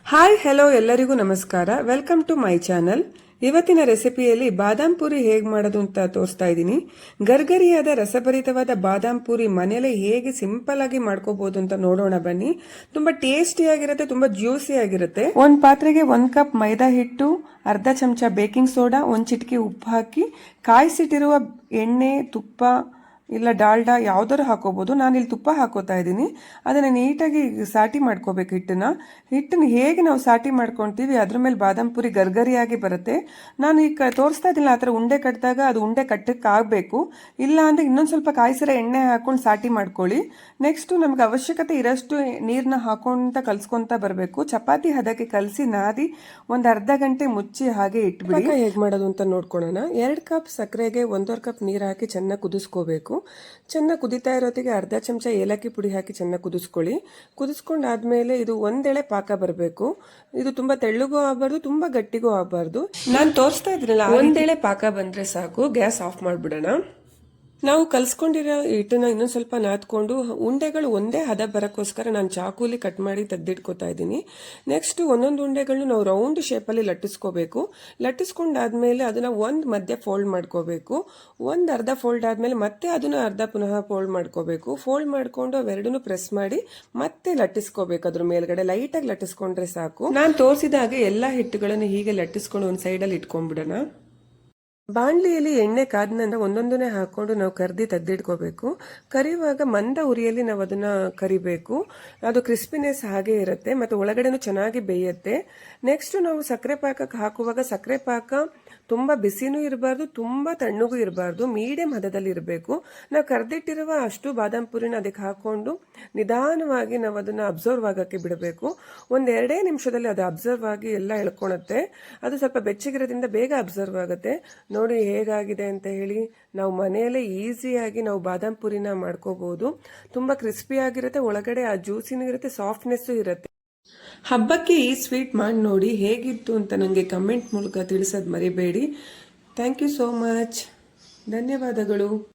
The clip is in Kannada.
ಹಾಯ್ ಹೆಲೋ ಎಲ್ಲರಿಗೂ ನಮಸ್ಕಾರ. Welcome to my channel. ಇವತ್ತಿನ ರೆಸಿಪಿಯಲ್ಲಿ ಬಾದಾಮ್ ಪೂರಿ ಹೇಗೆ ಮಾಡೋದು ಅಂತ ತೋರಿಸ್ತಾ ಇದ್ದೀನಿ. ಗರ್ಗರಿಯಾದ ರಸಭರಿತವಾದ ಬಾದಾಮ್ ಪೂರಿ ಮನೆಯಲ್ಲೇ ಹೇಗೆ ಸಿಂಪಲ್ ಆಗಿ ಮಾಡ್ಕೋಬಹುದು ಅಂತ ನೋಡೋಣ ಬನ್ನಿ. ತುಂಬಾ ಟೇಸ್ಟಿ ಆಗಿರುತ್ತೆ, ತುಂಬಾ ಜ್ಯೂಸಿ ಆಗಿರುತ್ತೆ. ಒಂದು ಪಾತ್ರೆಗೆ 1 ಕಪ್ ಮೈದಾ ಹಿಟ್ಟು, ಅರ್ಧ ಚಮಚ ಬೇಕಿಂಗ್ ಸೋಡಾ, 1 ಚಿಟಿಕೆ ಉಪ್ಪು ಹಾಕಿ ಕಾಯಿಸಿಟ್ಟಿರುವ ಎಣ್ಣೆ, ತುಪ್ಪ ಇಲ್ಲ ಡಾಲ್ಡಾ ಯಾವ್ದಾರು ಹಾಕೋಬಹುದು. ನಾನಿಲ್ಲಿ ತುಪ್ಪ ಹಾಕೋತಾ ಇದ್ದೀನಿ. ಅದನ್ನ ನೀಟಾಗಿ ಸಾಟಿ ಮಾಡ್ಕೋಬೇಕು. ಹಿಟ್ಟನ್ನ ಹೇಗೆ ನಾವು ಸಾಟಿ ಮಾಡ್ಕೊಳ್ತೀವಿ ಅದ್ರ ಮೇಲೆ ಬಾದಾಮ್ ಪೂರಿ ಗರ್ಗರಿಯಾಗಿ ಬರುತ್ತೆ. ನಾನು ಈಗ ತೋರಿಸ್ತಾ ಇದ್ದೀನಿ ಆ ಥರ ಉಂಡೆ ಕಟ್ಟಿದಾಗ ಅದು ಉಂಡೆ ಕಟ್ಟಕ್ಕಾಗಬೇಕು. ಇಲ್ಲ ಅಂದ್ರೆ ಇನ್ನೊಂದು ಸ್ವಲ್ಪ ಕಾಯಿಸಿರೋ ಎಣ್ಣೆ ಹಾಕೊಂಡು ಸಾಟಿ ಮಾಡ್ಕೊಳ್ಳಿ. ನೆಕ್ಸ್ಟ್ ನಮ್ಗೆ ಅವಶ್ಯಕತೆ ಇರೋಷ್ಟು ನೀರನ್ನ ಹಾಕೊಂತ ಕಲ್ಸ್ಕೊಂತ ಬರಬೇಕು. ಚಪಾತಿ ಹದಕ್ಕೆ ಕಲಸಿ ನಾದಿ ಒಂದು ಅರ್ಧ ಗಂಟೆ ಮುಚ್ಚಿ ಹಾಗೆ ಇಟ್ಬಿಡಿ. ಹೇಗೆ ಮಾಡೋದು ಅಂತ ನೋಡ್ಕೊಳ್ಳೋಣ. 2 ಕಪ್ ಸಕ್ಕರೆಗೆ 1.5 ಕಪ್ ನೀರು ಹಾಕಿ ಚೆನ್ನಾಗಿ ಕುದಿಸ್ಕೋಬೇಕು. ಚೆನ್ನಾಗಿ ಕುದಿತಾ ಇರೋತ್ತಿಗೆ ಅರ್ಧ ಚಮಚ ಏಲಕ್ಕಿ ಪುಡಿ ಹಾಕಿ ಚೆನ್ನಾಗಿ ಕುದಿಸ್ಕೊಳ್ಳಿ. ಕುದಿಸ್ಕೊಂಡಾದ್ಮೇಲೆ ಇದು ಒಂದೆಳೆ ಪಾಕ ಬರಬೇಕು. ಇದು ತುಂಬಾ ತೆಳ್ಳಗೂ ಆಗಬಾರ್ದು, ತುಂಬಾ ಗಟ್ಟಿಗೂ ಆಗಬಾರ್ದು. ನಾನು ತೋರಿಸ್ತಾ ಇದ್ರಲ್ಲ, ಒಂದೆಳೆ ಪಾಕ ಬಂದ್ರೆ ಸಾಕು. ಗ್ಯಾಸ್ ಆಫ್ ಮಾಡ್ಬಿಡೋಣ. ನಾವು ಕಲ್ಸ್ಕೊಂಡಿರೋ ಹಿಟ್ಟನ್ನ ಇನ್ನೊಂದು ಸ್ವಲ್ಪ ನಾದ್ಕೊಂಡು ಉಂಡೆಗಳು ಒಂದೇ ಹದ ಬರೋಕ್ಕೋಸ್ಕರ ನಾನು ಚಾಕುಲಿ ಕಟ್ ಮಾಡಿ ತೆಗೆದಿಟ್ಕೋತಾ ಇದ್ದೀನಿ. ನೆಕ್ಸ್ಟ್ ಒಂದೊಂದು ಉಂಡೆಗಳನ್ನು ನಾವು ರೌಂಡ್ ಶೇಪಲ್ಲಿ ಲಟ್ಟಿಸ್ಕೋಬೇಕು. ಲಟ್ಟಿಸ್ಕೊಂಡಾದ್ಮೇಲೆ ಅದನ್ನ ಒಂದು ಮಧ್ಯ ಫೋಲ್ಡ್ ಮಾಡ್ಕೋಬೇಕು. ಒಂದು ಅರ್ಧ ಫೋಲ್ಡ್ ಆದ್ಮೇಲೆ ಮತ್ತೆ ಅದನ್ನ ಅರ್ಧ ಪುನಃ ಫೋಲ್ಡ್ ಮಾಡ್ಕೋಬೇಕು. ಫೋಲ್ಡ್ ಮಾಡ್ಕೊಂಡು ಅವೆರಡನ್ನು ಪ್ರೆಸ್ ಮಾಡಿ ಮತ್ತೆ ಲಟ್ಟಿಸ್ಕೋಬೇಕು. ಅದ್ರ ಮೇಲ್ಗಡೆ ಲೈಟಾಗಿ ಲಟ್ಟಿಸ್ಕೊಂಡ್ರೆ ಸಾಕು. ನಾನು ತೋರಿಸಿದ ಹಾಗೆ ಎಲ್ಲಾ ಹಿಟ್ಟುಗಳನ್ನು ಹೀಗೆ ಲಟ್ಟಿಸ್ಕೊಂಡು ಒಂದು ಸೈಡಲ್ಲಿ ಇಟ್ಕೊಂಡ್ಬಿಡೋಣ. ಬಾಣಲಿಯಲ್ಲಿ ಎಣ್ಣೆ ಕಾದ ನಂತರ ಒಂದೊಂದನ್ನೇ ಹಾಕೊಂಡು ನಾವು ಕರ್ದಿ ತೆಗೆದಿಟ್ಕೋಬೇಕು. ಕರಿಯುವಾಗ ಮಂದ ಉರಿಯಲ್ಲಿ ನಾವು ಅದನ್ನ ಕರಿಬೇಕು. ಅದು ಕ್ರಿಸ್ಪಿನೆಸ್ ಹಾಗೆ ಇರುತ್ತೆ ಮತ್ತು ಒಳಗಡೆನೂ ಚೆನ್ನಾಗಿ ಬೇಯುತ್ತೆ. ನೆಕ್ಸ್ಟ್ ನಾವು ಸಕ್ಕರೆ ಪಾಕಕ್ಕೆ ಹಾಕುವಾಗ ಸಕ್ಕರೆ ಪಾಕ ತುಂಬಾ ಬಿಸಿನೂ ಇರಬಾರ್ದು, ತುಂಬಾ ತಣ್ಣಗೂ ಇರಬಾರ್ದು, ಮೀಡಿಯಂ ಹದದಲ್ಲಿ ಇರಬೇಕು. ನಾವು ಕರ್ದಿಟ್ಟಿರುವ ಅಷ್ಟು ಬಾದಾಮ್ ಪುರಿನ ಅದಕ್ಕೆ ಹಾಕೊಂಡು ನಿಧಾನವಾಗಿ ನಾವು ಅದನ್ನ ಅಬ್ಸರ್ವ್ ಆಗಕ್ಕೆ ಬಿಡಬೇಕು. 1-2 ನಿಮಿಷದಲ್ಲಿ ಅದು ಅಬ್ಸರ್ವ್ ಆಗಿ ಎಲ್ಲ ಎಳ್ಕೊಳುತ್ತೆ. ಅದು ಸ್ವಲ್ಪ ಬೆಚ್ಚಗಿರೋದ್ರಿಂದ ಬೇಗ ಅಬ್ಸರ್ವ್ ಆಗುತ್ತೆ. ನೋಡಿ ಹೇಗಾಗಿದೆ ಅಂತ ಹೇಳಿ. ನಾವು ಮನೆಯಲ್ಲೇ ಈಸಿಯಾಗಿ ನಾವು ಬಾದಾಮ್ ಪುರಿನ ಮಾಡ್ಕೋಬಹುದು. ತುಂಬಾ ಕ್ರಿಸ್ಪಿ ಆಗಿರುತ್ತೆ, ಒಳಗಡೆ ಆ ಜ್ಯೂಸಿನೂ ಇರುತ್ತೆ, ಸಾಫ್ಟ್ನೆಸ್ಸು ಇರುತ್ತೆ. ಹಬ್ಬಕ್ಕೆ ಈ ಸ್ವೀಟ್ ಮಾಡಿ ನೋಡಿ ಹೇಗಿತ್ತು ಅಂತ ನನಗೆ ಕಮೆಂಟ್ ಮೂಲಕ ತಿಳಿಸೋದು ಮರಿಬೇಡಿ. Thank you so much. ಧನ್ಯವಾದಗಳು.